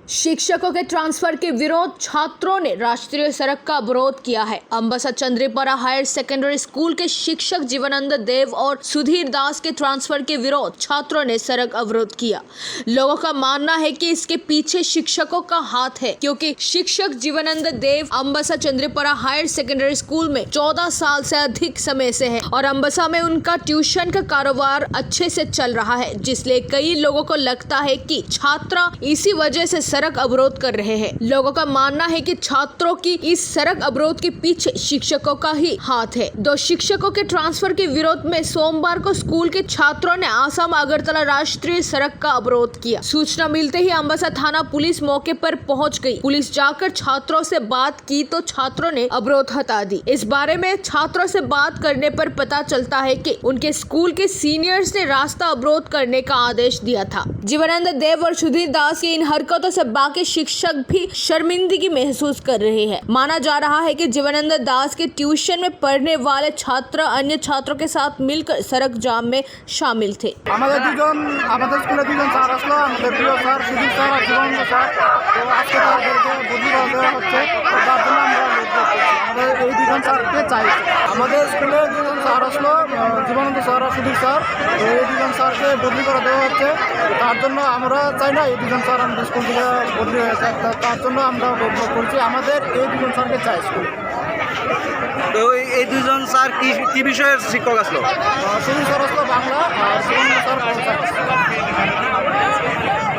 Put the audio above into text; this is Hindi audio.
शिक्षकों के ट्रांसफर के विरोध छात्रों ने राष्ट्रीय सड़क का अवरोध किया है। अंबसा चंद्रीपरा हायर सेकेंडरी स्कूल के शिक्षक जीवनानंद देव और सुधीर दास के ट्रांसफर के विरोध छात्रों ने सड़क अवरोध किया। लोगों का मानना है कि इसके पीछे शिक्षकों का हाथ है, क्योंकि शिक्षक जीवनानंद देव अंबसा चंद्रीपरा हायर सेकेंडरी स्कूल में 14 साल से अधिक समय से है और अंबसा में उनका ट्यूशन का कारोबार अच्छे से चल रहा है, जिसलिए कई लोगों को लगता है कि छात्र इसी वजह से सड़क अवरोध कर रहे हैं। लोगों का मानना है कि छात्रों की इस सड़क अवरोध के पीछे शिक्षकों का ही हाथ है। 2 शिक्षकों के ट्रांसफर के विरोध में सोमवार को स्कूल के छात्रों ने आसाम अगरतला राष्ट्रीय सड़क का अवरोध किया। सूचना मिलते ही अंबसा थाना पुलिस मौके पर पहुंच गई। पुलिस जाकर छात्रों से बात की तो छात्रों ने अवरोध हटा दी। इस बारे में छात्रों से बात करने पर पता चलता है कि उनके स्कूल के सीनियर्स ने रास्ता अवरोध करने का आदेश दिया था। जीवनानंद देव और सुधीर दास की इन हरकतों से बाकी शिक्षक भी शर्मिंदगी महसूस कर रहे हैं। माना जा रहा है कि जीवनानंद दास के ट्यूशन में पढ़ने वाले छात्र अन्य छात्रों के साथ मिलकर सड़क जाम में शामिल थे। জীবনানন্দ স্যার আর সুধীর স্যার, এই দুজন স্যারকে বদলি করে দেওয়া হচ্ছে। তার জন্য আমরা চাই না এই দুজন স্যার আমাদের স্কুল থেকে বদলি হয়েছে, তার জন্য আমরা অভিযোগ করছি। আমাদের এই দুজন স্যারকে চাই স্কুলে। তো এই দুজন স্যার কি বিষয়ের শিক্ষক আসলো? সুধীর স্যার আসলো বাংলা আর জীবনানন্দ স্যার